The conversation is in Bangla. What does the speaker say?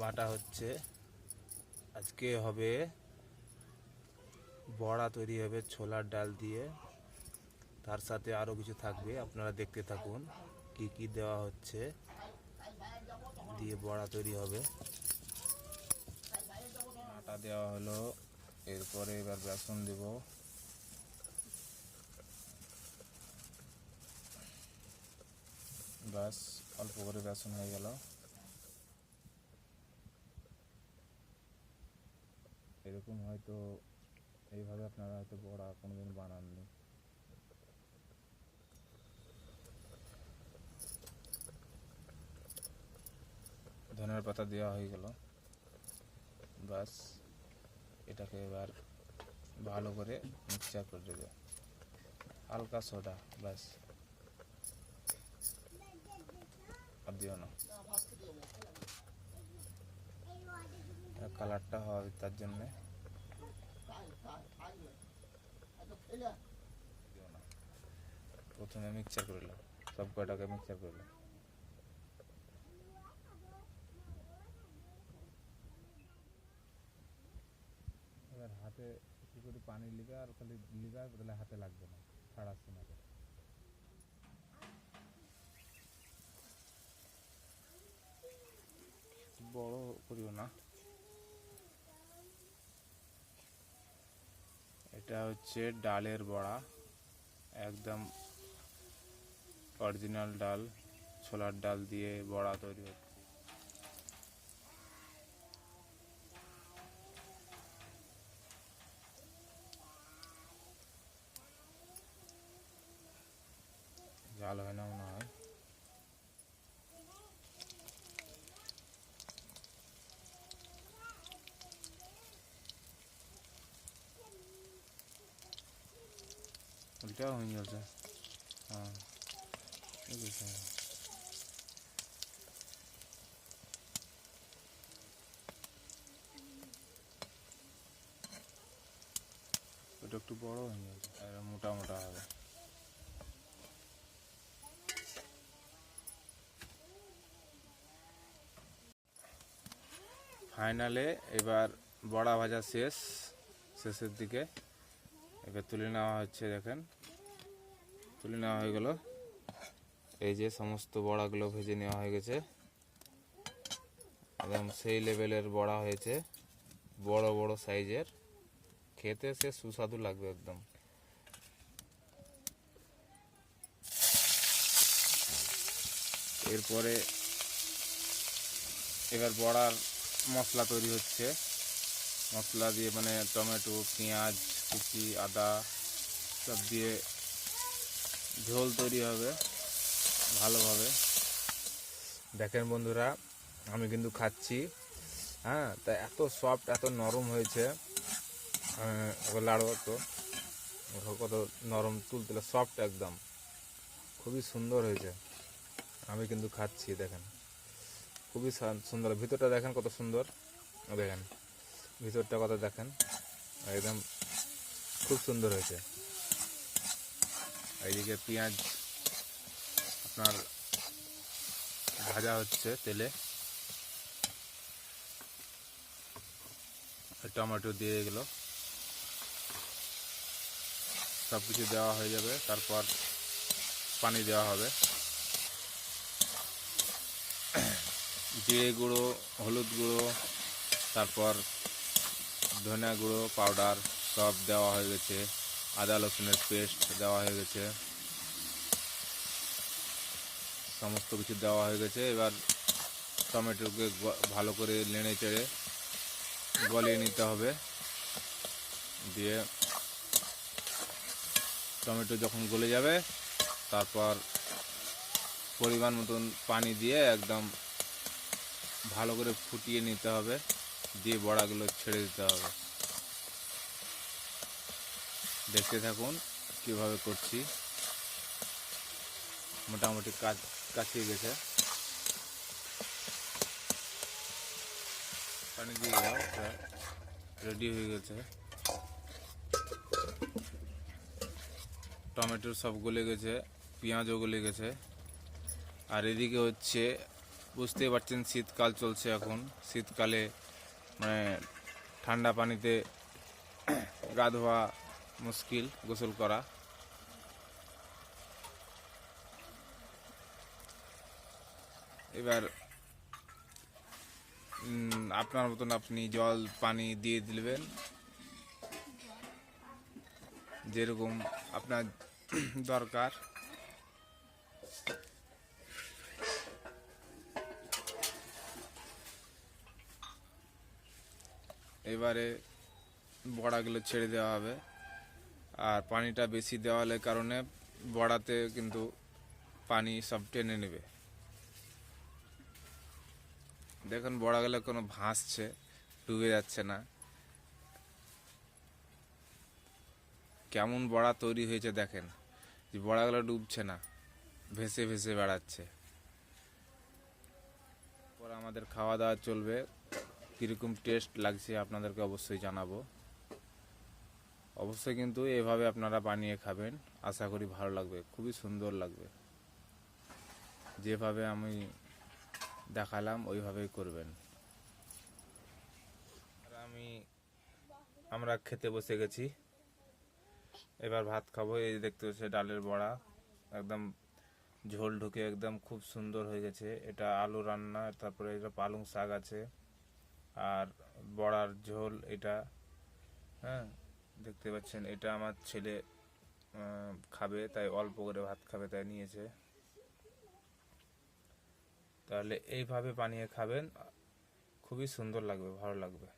বাটা হচ্ছে। আজকে হবে বড়া তৈরি হবে ছোলার ডাল দিয়ে, তার সাথে আরও কিছু থাকবে, আপনারা দেখতে থাকুন কি কি দেওয়া হচ্ছে, দিয়ে বড়া তৈরি হবে। আটা দেওয়া হলো, এরপরে এবার বেসন দেব। ব্যাস, অল্প করে বেসন হয়ে গেল। এরকম হয়তো এইভাবে আপনারা হয়তো বড়া কোনোদিন বানাননি। ধনের পাতা দেওয়া হয়ে গেল। ব্যাস, এটাকে এবার ভালো করে মিক্সচার করে দেবে, হালকা সোডা, ব্যাস, আর দিও না। কালারটা হবে তার জন্যে প্রথমে মিক্সচার করলাম, সব কয়টাকে মিক্সচার করলাম। এবার হাতে একটু করে পানি লিগা, আর খালি লিগা, তাহলে হাতে লাগবে না, ছাড়াচ্ছে না। বড় করিও না। এটা হচ্ছে ডালের বড়া, একদম অরিজিনাল ডাল, ছোলার ডাল দিয়ে বড়া তৈরি হচ্ছে। ঝাল হয় না মনে হয়। উল্টাও হয়ে যাচ্ছে। হ্যাঁ, ঠিক আছে। ওটা একটু বড় হয়ে যাচ্ছে, আর মোটা মোটা হবে। ফাইনালে এবার বড়া ভাজা শেষের দিকে এবার তুলে নেওয়া হচ্ছে। দেখেন, তুলে নেওয়া হয়ে গেল। এই যে সমস্ত বড়াগুলো ভেজে নেওয়া হয়ে গেছে, একদম সেই লেভেলের বড়া হয়েছে, বড় বড় সাইজের, খেতে সে সুস্বাদু লাগবে একদম। এরপরে এবার বড়ার মশলা তৈরি হচ্ছে। মশলা দিয়ে মানে টমেটো, পেঁয়াজ কুচি, আদা সব দিয়ে ঝোল তৈরি হবে ভালোভাবে। দেখেন বন্ধুরা, আমি কিন্তু খাচ্ছি। হ্যাঁ, তা এত সফট, এত নরম হয়েছে। লাড়ু তো কত নরম, তুলতুলে সফট, একদম খুবই সুন্দর হয়েছে। আমি কিন্তু খাচ্ছি, দেখেন খুবই সুন্দর। ভিতরটা দেখেন কত সুন্দর, দেখেন ভিতরটা কত, দেখেন একদম খুব সুন্দর হয়েছে। এইদিকে পেঁয়াজ আপনার ভাজা হচ্ছে তেলে, টমেটো দিয়ে গেল, সব কিছু দেওয়া হয়ে যাবে। তারপর পানি দেওয়া হবে, জিরে গুঁড়ো, হলুদ গুঁড়ো, তারপর ধনিয়া গুঁড়ো পাউডার সব দেওয়া হয়ে গেছে, আদা রসুনের পেস্ট দেওয়া হয়ে গেছে, সমস্ত কিছু দেওয়া হয়ে গেছে। এবার টমেটোকে ভালো করে নেড়ে চেড়ে গলিয়ে নিতে হবে। দিয়ে টমেটো যখন গলে যাবে, তারপর পরিমাণ মতন পানি দিয়ে একদম ভালো করে ফুটিয়ে নিতে হবে, দিয়ে বড়াগুলো ছেড়ে দিতে হবে। দেখতে থাকুন কীভাবে করছি। মোটামুটি কাছিয়ে গেছে, পানি দিয়ে দাও, রেডি হয়ে গেছে। টমেটো সব গলে গেছে, পেঁয়াজও গলে গেছে। আর এদিকে হচ্ছে বুঝতেই পারছেন শীতকাল চলছে এখন। শীতকালে মানে ঠান্ডা পানিতে গা ধোয়া মুশকিল, গোসল করা। এবার আপনার মতন আপনি জল পানি দিয়ে দিবেন যেরকম আপনার দরকার। এবারে বড়াগুলো ছেড়ে দেওয়া হবে, আর পানিটা বেশি দেওয়ার কারণে বড়াতে কিন্তু পানি সব টেনে নেবে। দেখুন বড়াগুলো কোনো ভাসছে, ডুবে যাচ্ছে না। কেমন বড়া তৈরি হয়েছে দেখেন, যে বড়াগুলো ডুবছে না, ভেসে ভেসে বেড়াচ্ছে। পরে আমাদের খাওয়া দাওয়া চলবে। কীরকম টেস্ট লাগছে আপনাদেরকে অবশ্যই জানাবো। অবশ্যই কিন্তু এভাবে আপনারা বানিয়ে খাবেন, আশা করি ভালো লাগবে, খুবই সুন্দর লাগবে। যেভাবে আমি দেখালাম ওইভাবেই করবেন। আমরা খেতে বসে গেছি, এবার ভাত খাবো। এই দেখতে হচ্ছে ডালের বড়া, একদম ঝোল ঢুকে একদম খুব সুন্দর হয়ে গেছে। এটা আলু রান্না, তারপরে এটা পালং শাক আছে, আর বড়ার ঝোল এটা। হ্যাঁ, দেখতে পাচ্ছেন এটা আমার ছেলে খাবে, তাই অল্প করে ভাত খাবে, তাই নিয়েছে। তাহলে এইভাবে বানিয়ে খাবেন, খুবই সুন্দর লাগবে, ভালো লাগবে।